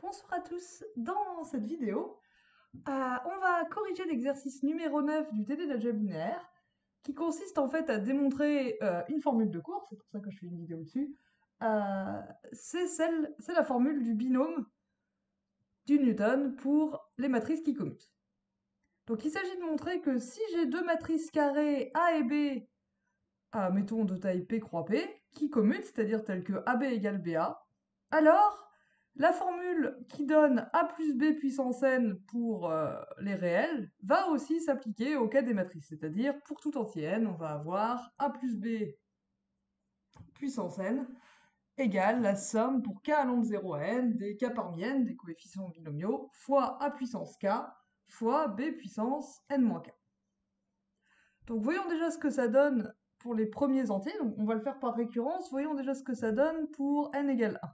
Bonsoir à tous. Dans cette vidéo, on va corriger l'exercice numéro 9 du TD d'algèbre linéaire, qui consiste en fait à démontrer une formule de cours, c'est pour ça que je fais une vidéo dessus. C'est la formule du binôme du Newton pour les matrices qui commutent. Donc il s'agit de montrer que si j'ai deux matrices carrées A et B, mettons de taille P croix P, qui commutent, c'est-à-dire telles que AB égale BA, alors la formule qui donne A plus B puissance n pour les réels va aussi s'appliquer au cas des matrices, c'est-à-dire pour tout entier n, on va avoir A plus B puissance n égale la somme pour k allant de 0 à n des k parmi n, des coefficients binomiaux, fois A puissance k fois B puissance n-k. Donc voyons déjà ce que ça donne pour les premiers entiers, donc on va le faire par récurrence, voyons déjà ce que ça donne pour n égale 1.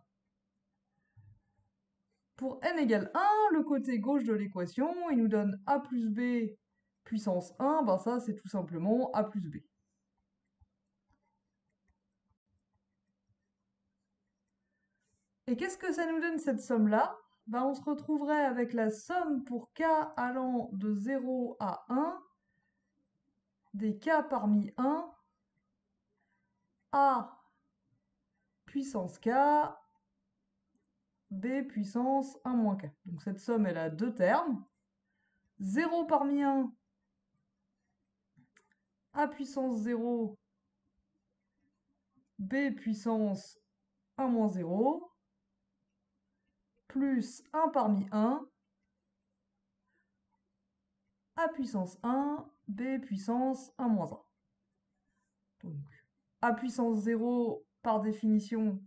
Pour n égale 1, le côté gauche de l'équation, il nous donne a plus b puissance 1, ben ça c'est tout simplement a plus b. Et qu'est-ce que ça nous donne cette somme-là? Ben on se retrouverait avec la somme pour k allant de 0 à 1 des k parmi 1 a puissance k b puissance 1 moins k. Donc cette somme elle a deux termes. 0 parmi 1 a puissance 0 b puissance 1 moins 0 plus 1 parmi 1 a puissance 1 b puissance 1 moins 1. Donc a puissance 0 par définition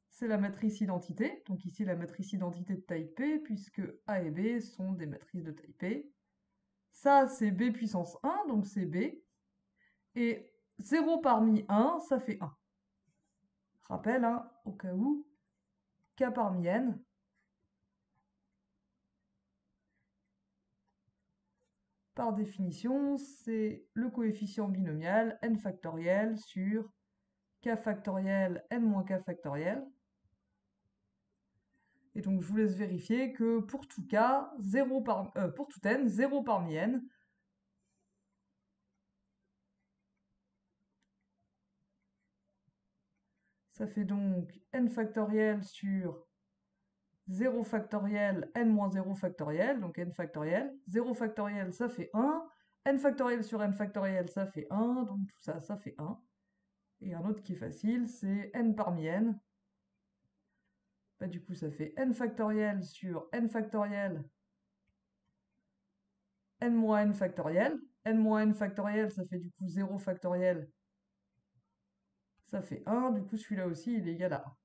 c'est la matrice identité, donc ici la matrice identité de taille P puisque A et B sont des matrices de taille P. Ça c'est B puissance 1 donc c'est B et 0 parmi 1 ça fait 1. Rappel, hein, au cas où, k parmi n, par définition, c'est le coefficient binomial n factoriel sur k factoriel n moins k factoriel. Et donc je vous laisse vérifier que pour tout k, pour tout n, 0 parmi n, ça fait donc n factoriel sur 0 factoriel n moins 0 factoriel, donc n factoriel. 0 factoriel, ça fait 1. N factoriel sur n factoriel, ça fait 1. Donc tout ça, ça fait 1. Et un autre qui est facile, c'est n parmi n. Bah, du coup, ça fait n factoriel sur n factoriel n moins n factoriel. N moins n factoriel, ça fait du coup 0 factoriel. Ça fait 1. Du coup, celui-là aussi, il est égal à 1.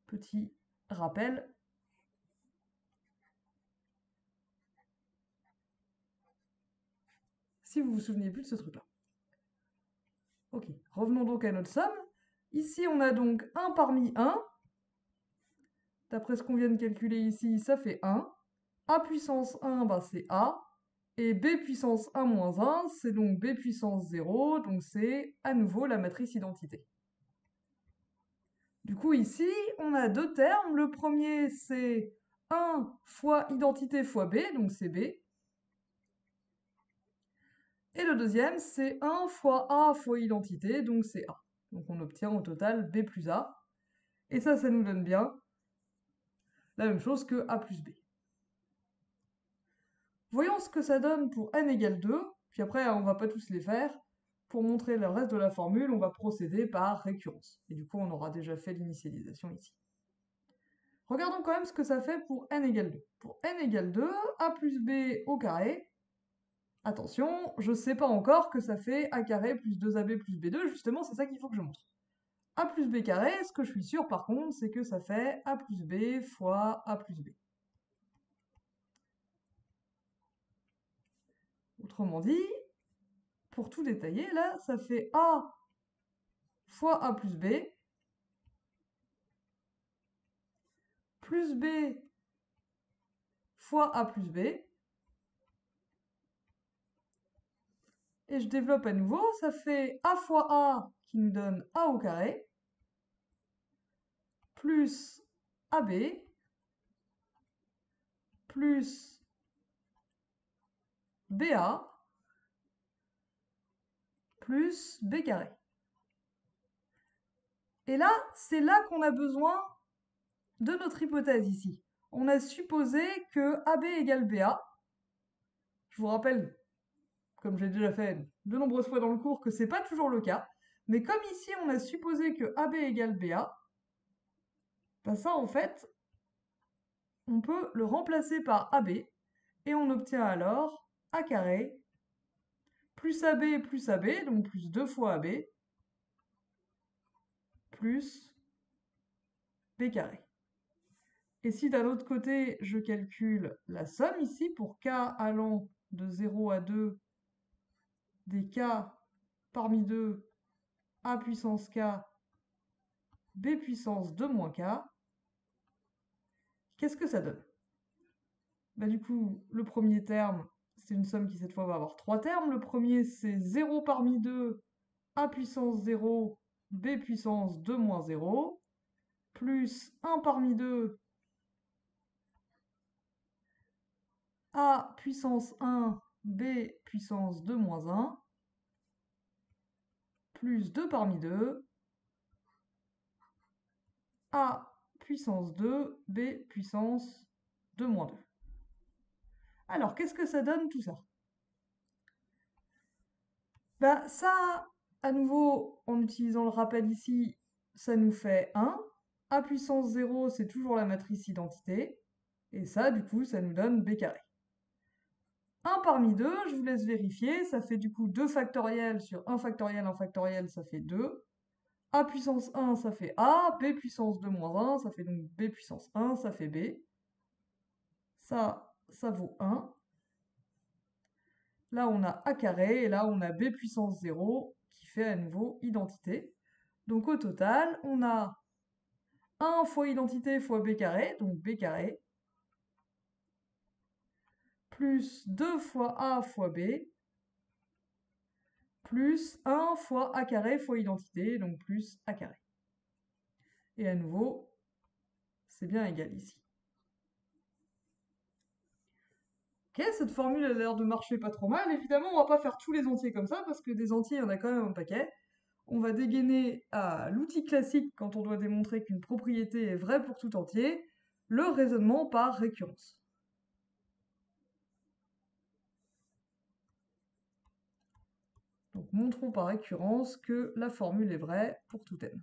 Petit rappel. Si vous vous souvenez plus de ce truc-là. Ok, revenons donc à notre somme. Ici, on a donc 1 parmi 1. D'après ce qu'on vient de calculer ici, ça fait 1. A puissance 1, bah, c'est A. Et B puissance 1 moins 1, c'est donc B puissance 0, donc c'est à nouveau la matrice identité. Du coup, ici, on a deux termes. Le premier, c'est 1 fois identité fois B, donc c'est B. Et le deuxième, c'est 1 fois A fois identité, donc c'est A. Donc on obtient au total B plus A. Et ça nous donne bien la même chose que A plus B. Voyons ce que ça donne pour n égale 2, puis après on va pas tous les faire. Pour montrer le reste de la formule, on va procéder par récurrence. Et du coup, on aura déjà fait l'initialisation ici. Regardons quand même ce que ça fait pour n égale 2. Pour n égale 2, a plus b au carré. Attention, je ne sais pas encore que ça fait a carré plus 2ab plus b2, justement, c'est ça qu'il faut que je montre. A plus b carré, ce que je suis sûr par contre, c'est que ça fait a plus b fois a plus b. Autrement dit, pour tout détailler, là, ça fait a fois a plus b fois a plus b. Et je développe à nouveau, ça fait a fois a qui nous donne a au carré, plus AB plus BA plus B carré. Et là, c'est là qu'on a besoin de notre hypothèse ici. On a supposé que AB égale BA. Je vous rappelle, comme j'ai déjà fait de nombreuses fois dans le cours, que c'est pas toujours le cas. Mais comme ici, on a supposé que AB égale BA, ben ça, en fait, on peut le remplacer par AB, et on obtient alors A carré plus AB, donc plus 2 fois AB, plus B carré. Et si d'un autre côté, je calcule la somme ici, pour k allant de 0 à 2, des k parmi 2, a puissance k, b puissance 2 moins k, qu'est-ce que ça donne? Bah, du coup, le premier terme, c'est une somme qui cette fois va avoir 3 termes. Le premier, c'est 0 parmi 2, a puissance 0, b puissance 2 moins 0, plus 1 parmi 2, a puissance 1, b puissance 2 moins 1, plus 2 parmi 2, a puissance 2, b puissance 2 moins 2. Alors, qu'est-ce que ça donne tout ça? Bah, ça, à nouveau, en utilisant le rappel ici, ça nous fait 1. A puissance 0, c'est toujours la matrice identité. Et ça, du coup, ça nous donne b carré. 1 parmi 2, je vous laisse vérifier, ça fait du coup 2 factoriels sur 1 factoriel, ça fait 2. A puissance 1, ça fait A, B puissance 2 moins 1, ça fait donc B puissance 1, ça fait B. Ça vaut 1. Là, on a A carré, et là, on a B puissance 0, qui fait à nouveau identité. Donc au total, on a 1 fois identité fois B carré, donc B carré, plus 2 fois A fois B, plus 1 fois A carré fois identité, donc plus A carré. Et à nouveau, c'est bien égal ici. Ok, cette formule a l'air de marcher pas trop mal. Évidemment, on va pas faire tous les entiers comme ça, parce que des entiers, il y en a quand même un paquet. On va dégainer à l'outil classique quand on doit démontrer qu'une propriété est vraie pour tout entier, le raisonnement par récurrence. Donc montrons par récurrence que la formule est vraie pour tout n.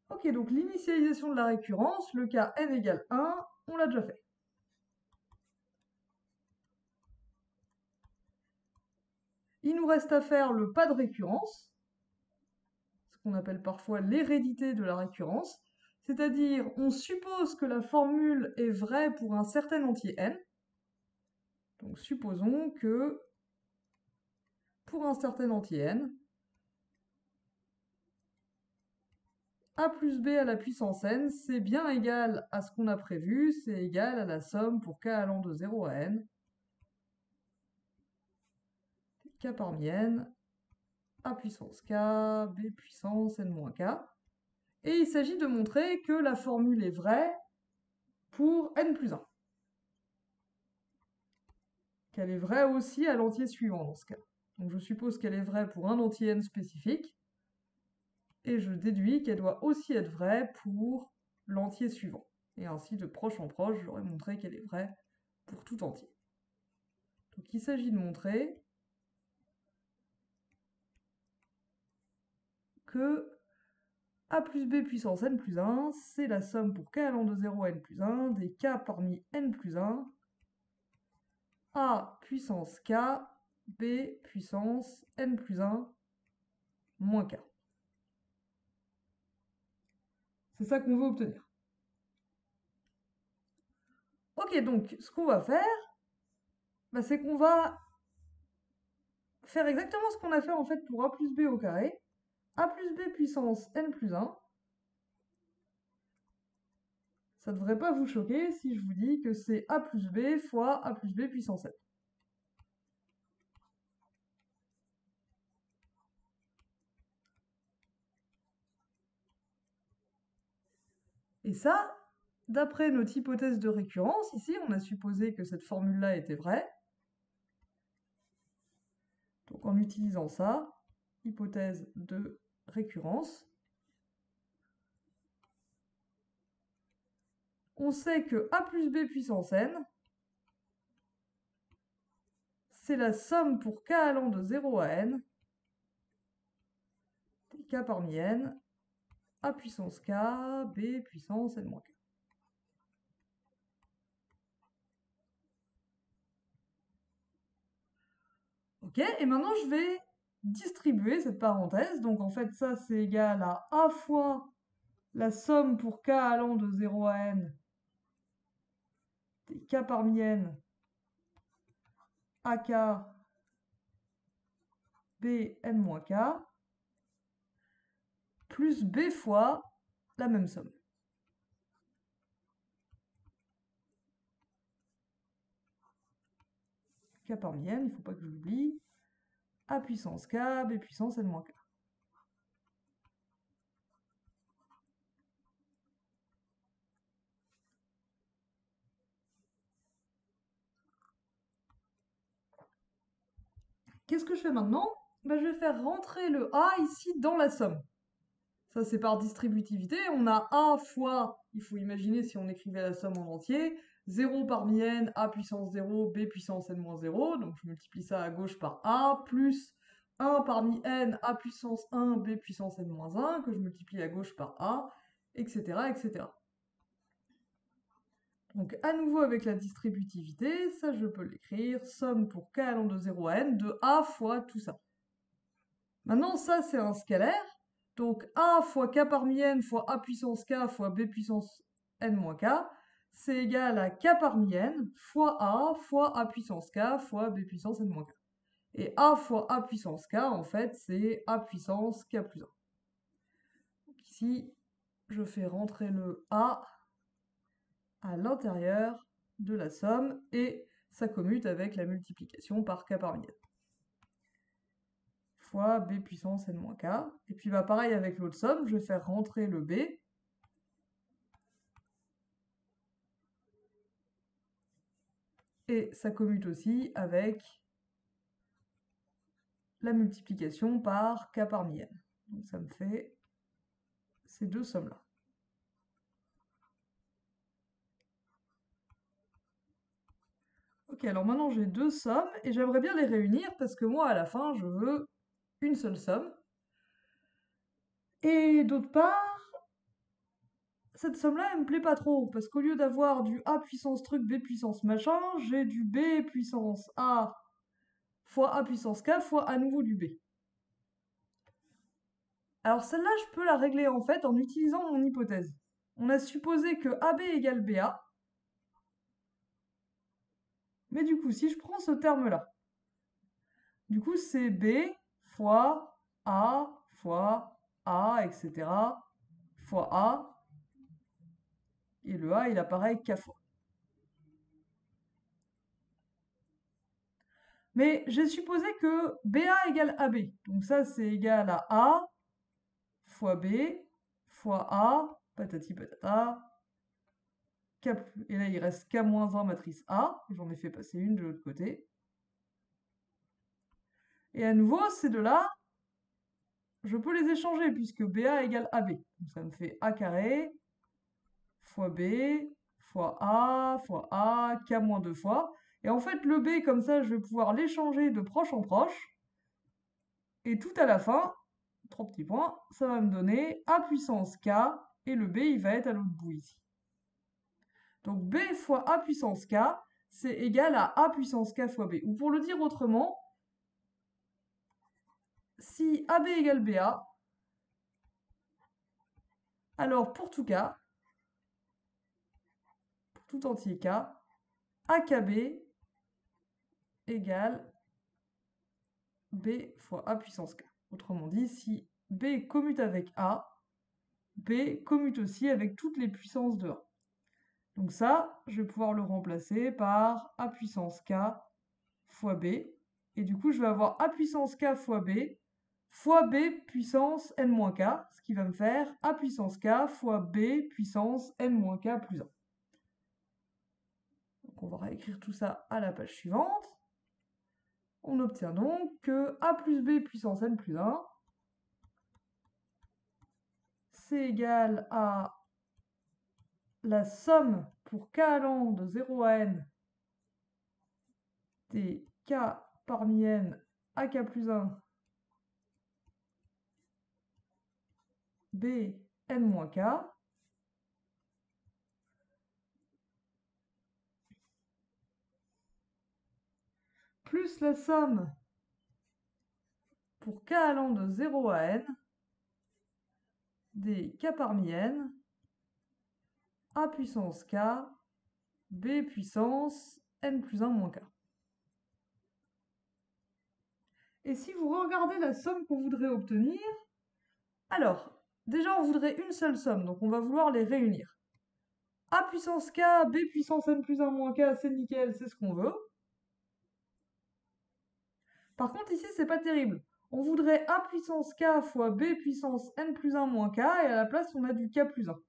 Ok, donc l'initialisation de la récurrence, le cas n égale 1, on l'a déjà fait. Il nous reste à faire le pas de récurrence, ce qu'on appelle parfois l'hérédité de la récurrence, c'est-à-dire on suppose que la formule est vraie pour un certain entier n. Donc supposons que pour un certain entier n, a plus b à la puissance n, c'est bien égal à ce qu'on a prévu, c'est égal à la somme pour k allant de 0 à n, k parmi n, a puissance k, b puissance n moins k. Et il s'agit de montrer que la formule est vraie pour n plus 1. Qu'elle est vraie aussi à l'entier suivant dans ce cas. Donc je suppose qu'elle est vraie pour un entier n spécifique, et je déduis qu'elle doit aussi être vraie pour l'entier suivant. Et ainsi, de proche en proche, j'aurais montré qu'elle est vraie pour tout entier. Donc il s'agit de montrer que a plus b puissance n plus 1, c'est la somme pour k allant de 0 à n plus 1 des k parmi n plus 1, a puissance k, b puissance n plus 1 moins k. C'est ça qu'on veut obtenir. Ok, donc ce qu'on va faire, c'est qu'on va faire exactement ce qu'on a fait en fait pour a plus b au carré. A plus b puissance n plus 1. Ça ne devrait pas vous choquer si je vous dis que c'est a plus b fois a plus b puissance n. Et ça, d'après notre hypothèse de récurrence, ici, on a supposé que cette formule-là était vraie. Donc en utilisant ça, hypothèse de récurrence, on sait que a plus b puissance n, c'est la somme pour k allant de 0 à n, des k parmi n, a puissance k, b puissance n moins k. Ok, et maintenant je vais distribuer cette parenthèse. Donc en fait, ça c'est égal à a fois la somme pour k allant de 0 à n, des k parmi n, ak, b n moins k, plus b fois la même somme. K parmi n, il ne faut pas que je l'oublie, a puissance k, b puissance n moins k. Qu'est-ce que je fais maintenant? Ben, je vais faire rentrer le a ici dans la somme. Ça, c'est par distributivité. On a a fois, il faut imaginer si on écrivait la somme en entier, 0 parmi n, a puissance 0, b puissance n moins 0. Donc je multiplie ça à gauche par a, plus 1 parmi n, a puissance 1, b puissance n moins 1, que je multiplie à gauche par a, etc., etc. Donc à nouveau avec la distributivité, ça je peux l'écrire, somme pour k allant de 0 à n de a fois tout ça. Maintenant ça c'est un scalaire, donc a fois k parmi n fois a puissance k fois b puissance n moins k, c'est égal à k parmi n fois a puissance k fois b puissance n moins k. Et a fois a puissance k, en fait, c'est a puissance k plus 1. Donc ici, je fais rentrer le a à l'intérieur de la somme et ça commute avec la multiplication par k parmi n fois b puissance n moins k. Et puis bah, pareil avec l'autre somme, je vais faire rentrer le b. Et ça commute aussi avec la multiplication par k parmi n. Donc ça me fait ces deux sommes-là. Ok, alors maintenant j'ai deux sommes et j'aimerais bien les réunir parce que moi à la fin je veux une seule somme. Et d'autre part, cette somme-là elle me plaît pas trop parce qu'au lieu d'avoir du a puissance truc b puissance machin, j'ai du b puissance a fois a puissance k fois à nouveau du b. Alors celle-là je peux la régler en fait en utilisant mon hypothèse. On a supposé que AB égale BA. Mais du coup, si je prends ce terme-là, du coup, c'est B fois A, etc., fois A, et le A, il apparaît K fois. Mais j'ai supposé que BA égale AB. Donc ça, c'est égal à A fois B fois A, patati patata, K, et là, il reste K-1 matrice A, j'en ai fait passer une de l'autre côté. Et à nouveau, ces deux-là, je peux les échanger puisque BA égale AB. Donc ça me fait A carré fois B fois A, K moins 2 fois. Et en fait, le B, comme ça, je vais pouvoir l'échanger de proche en proche. Et tout à la fin, 3 petits points, ça va me donner A puissance K, et le B, il va être à l'autre bout ici. Donc B fois A puissance K, c'est égal à A puissance K fois B. Ou pour le dire autrement, si AB égale BA, alors pour tout K, pour tout entier K, AKB égale b fois a puissance k. Autrement dit, si b commute avec a, b commute aussi avec toutes les puissances de a. Donc ça, je vais pouvoir le remplacer par a puissance k fois b. Et du coup, je vais avoir a puissance k fois b puissance n-k, ce qui va me faire a puissance k fois b puissance n-k plus 1. Donc on va réécrire tout ça à la page suivante. On obtient donc que a plus b puissance n plus 1, c'est égal à la somme pour k allant de 0 à n des k parmi n à k plus 1 b n-k plus la somme pour k allant de 0 à n des k parmi n a puissance k b puissance n plus 1 moins k. Et si vous regardez la somme qu'on voudrait obtenir, alors, déjà on voudrait une seule somme, donc on va vouloir les réunir. A puissance k, b puissance n plus 1 moins k, c'est nickel, c'est ce qu'on veut. Par contre, ici, c'est pas terrible. On voudrait a puissance k fois b puissance n plus 1 moins k, et à la place, on a du k plus 1.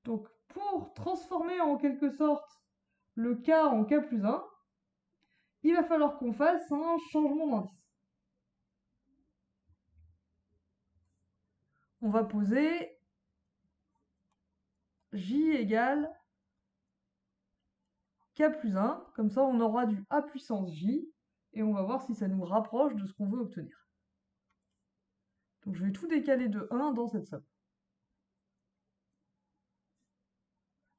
Donc, pour transformer en quelque sorte le k en k plus 1, il va falloir qu'on fasse un changement d'indice. On va poser j égale k plus 1, comme ça on aura du a puissance j, et on va voir si ça nous rapproche de ce qu'on veut obtenir. Donc je vais tout décaler de 1 dans cette somme.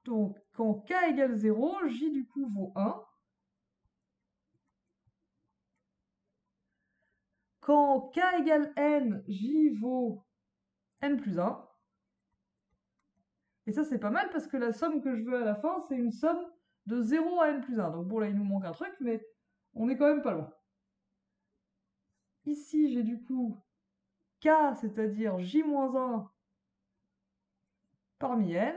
Donc quand k égale 0, j du coup vaut 1. Quand k égale n, j vaut n plus 1. Et ça c'est pas mal parce que la somme que je veux à la fin, c'est une somme de 0 à n plus 1. Donc bon là il nous manque un truc, mais on est quand même pas loin. Ici j'ai du coup k, c'est-à-dire j-1 parmi n,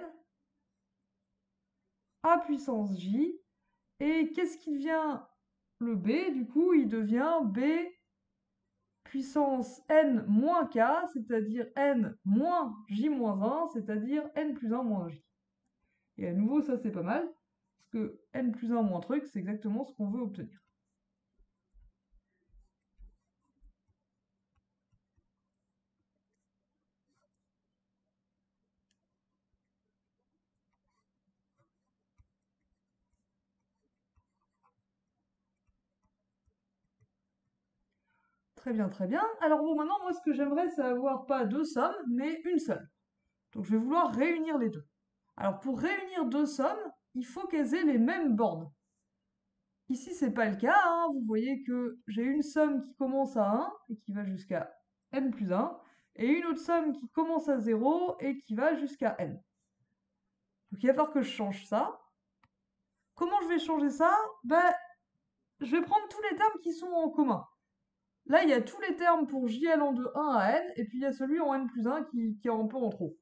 a puissance j, et qu'est-ce qui devient le b? Du coup, il devient b puissance n moins k, c'est-à-dire n moins j-1, c'est-à-dire n plus 1 moins j. Et à nouveau, ça c'est pas mal, parce que n plus 1 moins truc, c'est exactement ce qu'on veut obtenir. Très bien, très bien. Alors bon, maintenant, moi, ce que j'aimerais, c'est avoir pas deux sommes, mais une seule. Donc je vais vouloir réunir les deux. Alors pour réunir deux sommes, il faut qu'elles aient les mêmes bornes. Ici, c'est pas le cas, hein. Vous voyez que j'ai une somme qui commence à 1 et qui va jusqu'à n plus 1, et une autre somme qui commence à 0 et qui va jusqu'à n. Donc il va falloir que je change ça. Comment je vais changer ça? Ben, je vais prendre tous les termes qui sont en commun. Là, il y a tous les termes pour j allant de 1 à n, et puis il y a celui en n plus 1 qui est un peu en trop.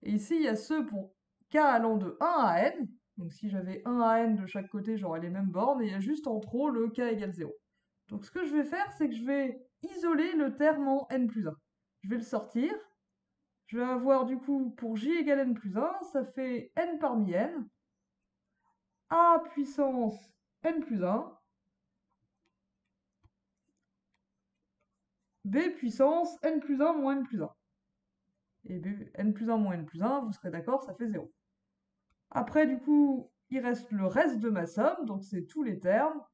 Et ici, il y a ceux pour k allant de 1 à n. Donc si j'avais 1 à n de chaque côté, j'aurais les mêmes bornes, et il y a juste en trop le k égale 0. Donc ce que je vais faire, c'est que je vais isoler le terme en n plus 1. Je vais le sortir. Je vais avoir du coup, pour j égale n plus 1, ça fait n parmi n, a puissance n plus 1, b puissance n plus 1 moins n plus 1. Et n plus 1 moins n plus 1, vous serez d'accord, ça fait 0. Après, du coup, il reste le reste de ma somme, donc c'est tous les termes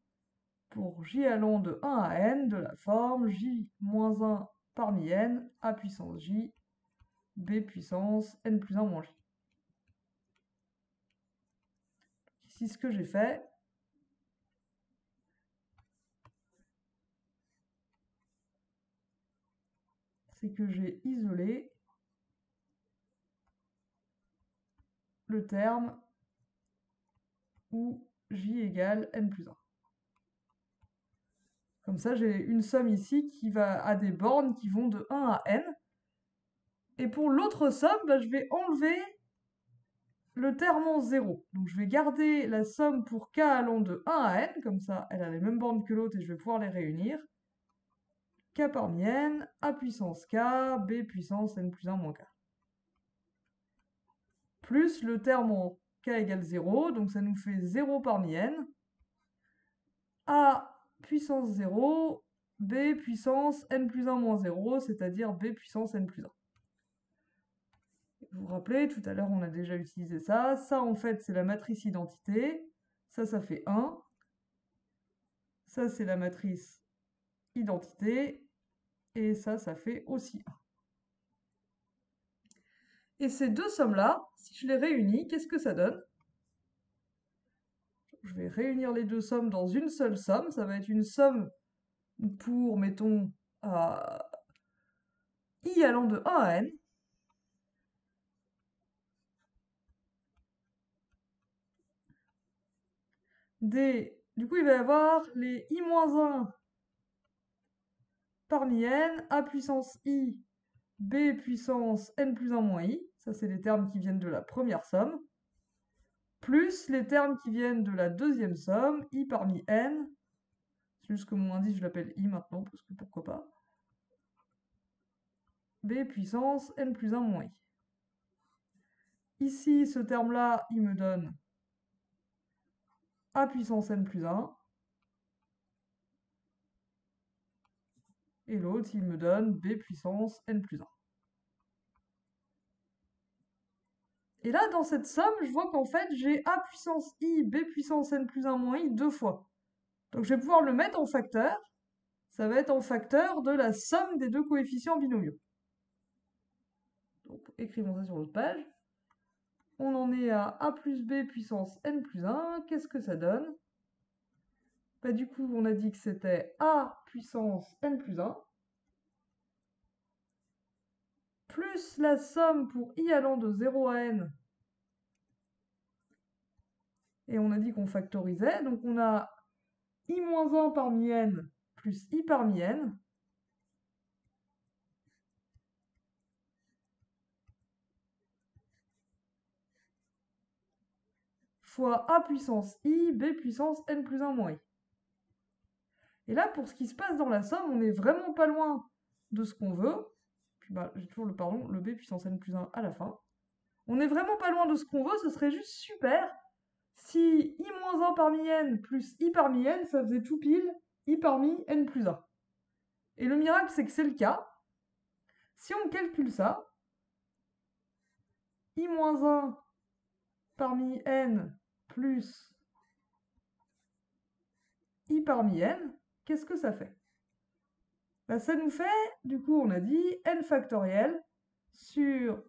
pour j allant de 1 à n de la forme j-1 parmi n, a puissance j, b puissance n plus 1 moins j. Ici, ce que j'ai fait, c'est que j'ai isolé le terme où j égale n plus 1. Comme ça, j'ai une somme ici qui va à des bornes qui vont de 1 à n. Et pour l'autre somme, bah, je vais enlever le terme en 0. Donc je vais garder la somme pour k allant de 1 à n, comme ça elle a les mêmes bornes que l'autre et je vais pouvoir les réunir. K parmi n, a puissance k, b puissance n plus 1 moins k. Plus le terme en k égale 0, donc ça nous fait 0 parmi n, a puissance 0, b puissance n plus 1 moins 0, c'est-à-dire b puissance n plus 1. Vous vous rappelez, tout à l'heure on a déjà utilisé ça. Ça en fait c'est la matrice identité. Ça fait 1. Ça c'est la matrice identité. Et ça fait aussi 1. Et ces deux sommes-là, si je les réunis, qu'est-ce que ça donne? Je vais réunir les deux sommes dans une seule somme. Ça va être une somme pour, mettons, i allant de 1 à n. Du coup, il va y avoir les i-1 parmi n, a puissance i, b puissance n plus 1 moins i. Ça, c'est les termes qui viennent de la première somme. Plus les termes qui viennent de la deuxième somme, i parmi n. C'est juste que mon indice, je l'appelle i maintenant, parce que pourquoi pas. B puissance n plus 1 moins i. Ici, ce terme-là, il me donne a puissance n plus 1. Et l'autre, il me donne b puissance n plus 1. Et là, dans cette somme, je vois qu'en fait, j'ai a puissance i, b puissance n plus 1 moins i deux fois. Donc je vais pouvoir le mettre en facteur. Ça va être en facteur de la somme des deux coefficients binomiaux. Donc écrivons ça sur l'autre page. On en est à a plus b puissance n plus 1. Qu'est-ce que ça donne? Bah, du coup, on a dit que c'était a puissance n plus 1 plus la somme pour i allant de 0 à n. Et on a dit qu'on factorisait. Donc on a i-1 parmi n plus i parmi n. Fois a puissance i, b puissance n plus 1 moins i. Et là, pour ce qui se passe dans la somme, on n'est vraiment pas loin de ce qu'on veut. Puis bah, j'ai toujours le b puissance n plus 1 à la fin. On n'est vraiment pas loin de ce qu'on veut, ce serait juste super si i-1 parmi n plus i parmi n, ça faisait tout pile i parmi n plus 1. Et le miracle, c'est que c'est le cas. Si on calcule ça, i-1 parmi n plus i parmi n, qu'est-ce que ça fait? Bah, ça nous fait, du coup, on a dit n factoriel sur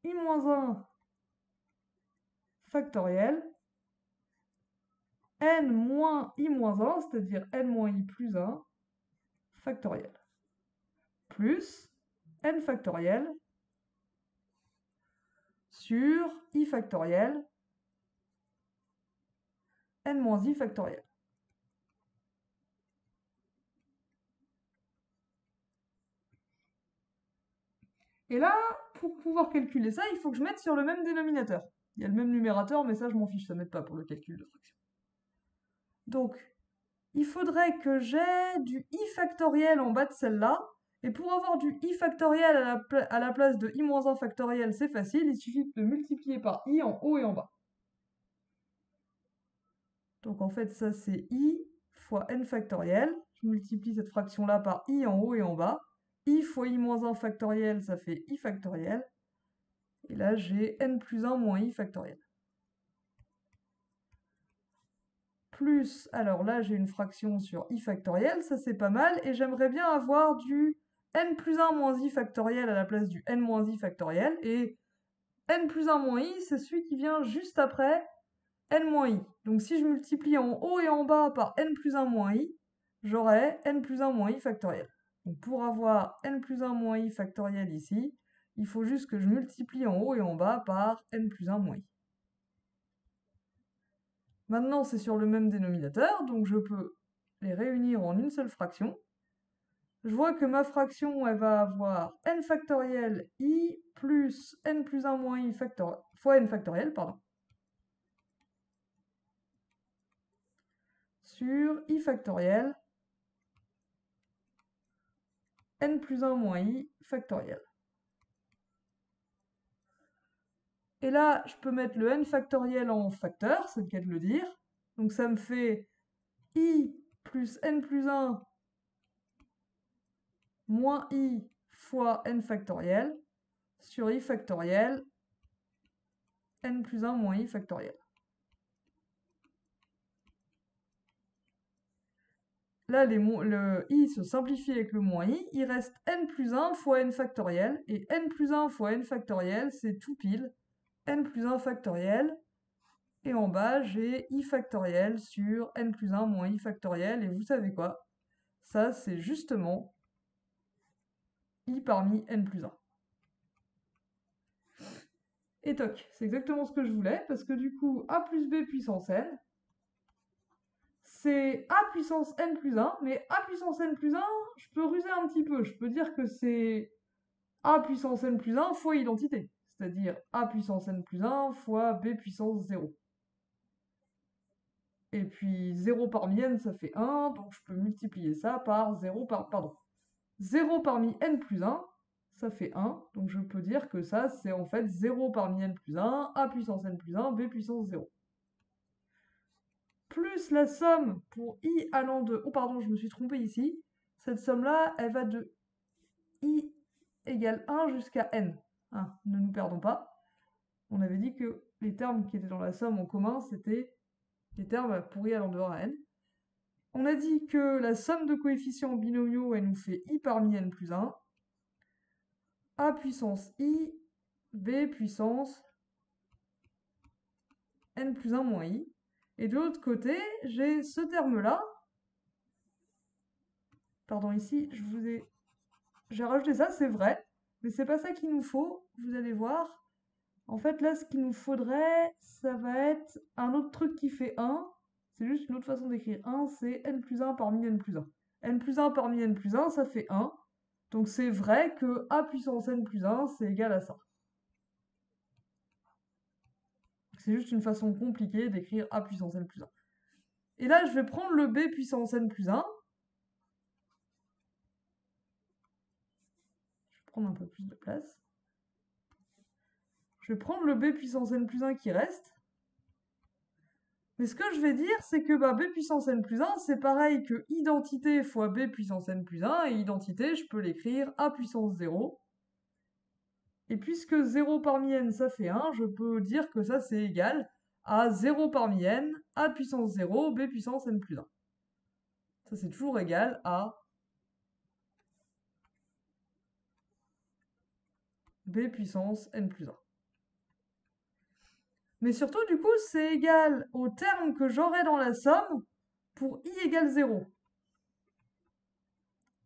i-1 factoriel n moins i-1, c'est-à-dire n moins i plus 1 factoriel, plus n factoriel sur i factoriel n moins i factoriel. Et là, pour pouvoir calculer ça, il faut que je mette sur le même dénominateur. Il y a le même numérateur, mais ça, je m'en fiche, ça m'aide pas pour le calcul de fraction. Donc, il faudrait que j'ai du i factoriel en bas de celle-là. Et pour avoir du i factoriel à la place de i-1 factoriel, c'est facile, il suffit de multiplier par i en haut et en bas. Donc en fait, ça c'est i fois n factoriel. Je multiplie cette fraction-là par i en haut et en bas. I fois i-1 factoriel, ça fait i factoriel. Et là, j'ai n plus 1 moins i factoriel. Plus, alors là, j'ai une fraction sur i factoriel, ça c'est pas mal. Et j'aimerais bien avoir du n plus 1 moins i factoriel à la place du n moins i factoriel. Et n plus 1 moins i, c'est celui qui vient juste après n moins i. Donc si je multiplie en haut et en bas par n plus 1 moins i, j'aurai n plus 1 moins i factoriel. Donc pour avoir n plus 1 moins i factoriel ici, il faut juste que je multiplie en haut et en bas par n plus 1 moins i. Maintenant c'est sur le même dénominateur, donc je peux les réunir en une seule fraction, je vois que ma fraction, elle va avoir n factoriel i plus n plus 1 moins i fois n factoriel, pardon, sur i factoriel n plus 1 moins i factoriel. Et là, je peux mettre le n factoriel en facteur, c'est le cas de le dire. Donc ça me fait i plus n plus 1 moins i fois n factoriel sur i factoriel n plus 1 moins i factoriel. Là, le i se simplifie avec le moins i, il reste n plus 1 fois n factoriel, et n plus 1 fois n factoriel, c'est tout pile n plus 1 factoriel, et en bas, j'ai i factoriel sur n plus 1 moins i factoriel, et vous savez quoi? Ça, c'est justement i parmi n plus 1. Et toc, c'est exactement ce que je voulais, parce que du coup, a plus b puissance n, c'est a puissance n plus 1, mais a puissance n plus 1, je peux ruser un petit peu, je peux dire que c'est a puissance n plus 1 fois identité, c'est-à-dire a puissance n plus 1 fois b puissance 0. Et puis 0 parmi n, ça fait 1, donc je peux multiplier ça par 0 parmi n plus 1, ça fait 1, donc je peux dire que ça, c'est en fait 0 parmi n plus 1, a puissance n plus 1, b puissance 0. Plus la somme pour i allant de... Oh pardon, je me suis trompée ici. Cette somme-là, elle va de i égale 1 jusqu'à n. Hein, ne nous perdons pas. On avait dit que les termes qui étaient dans la somme en commun, c'était les termes pour i allant de 1 à n. On a dit que la somme de coefficients binomiaux, elle nous fait i parmi n plus 1, a puissance i, b puissance n plus 1 moins i. Et de l'autre côté, j'ai ce terme-là. Pardon, ici, j'ai rajouté ça, c'est vrai, mais c'est pas ça qu'il nous faut, vous allez voir. En fait, là, ce qu'il nous faudrait, ça va être un autre truc qui fait 1. C'est juste une autre façon d'écrire 1, c'est n plus 1 parmi n plus 1. n plus 1 parmi n plus 1, ça fait 1. Donc c'est vrai que a puissance n plus 1, c'est égal à ça. C'est juste une façon compliquée d'écrire a puissance n plus 1. Et là, je vais prendre le b puissance n plus 1. Je vais prendre un peu plus de place. Je vais prendre le b puissance n plus 1 qui reste. Mais ce que je vais dire, c'est que b puissance n plus 1, c'est pareil que identité fois b puissance n plus 1, et identité, je peux l'écrire a puissance 0. Et puisque 0 parmi n, ça fait 1, je peux dire que ça, c'est égal à 0 parmi n, a puissance 0, b puissance n plus 1. Ça, c'est toujours égal à b puissance n plus 1. Mais surtout, du coup, c'est égal au terme que j'aurai dans la somme pour i égale 0.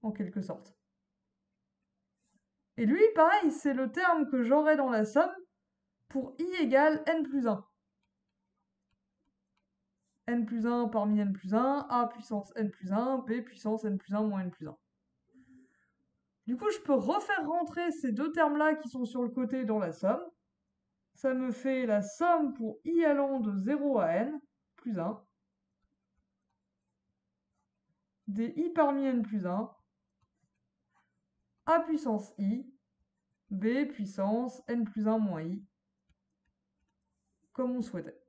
En quelque sorte. Et lui, pareil, c'est le terme que j'aurai dans la somme pour i égale n plus 1. n plus 1 parmi n plus 1, a puissance n plus 1, b puissance n plus 1 moins n plus 1. Du coup, je peux refaire rentrer ces deux termes-là qui sont sur le côté dans la somme. Ça me fait la somme pour i allant de 0 à n, plus 1, des i parmi n plus 1, a puissance i, b puissance n plus 1 moins i, comme on souhaitait.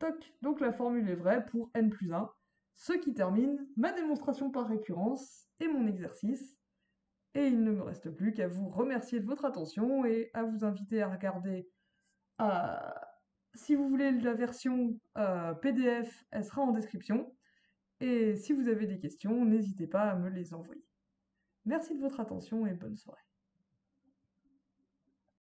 Toc, donc la formule est vraie pour n plus 1, ce qui termine ma démonstration par récurrence et mon exercice. Et il ne me reste plus qu'à vous remercier de votre attention et à vous inviter à regarder, si vous voulez la version PDF, elle sera en description. Et si vous avez des questions, n'hésitez pas à me les envoyer. Merci de votre attention et bonne soirée.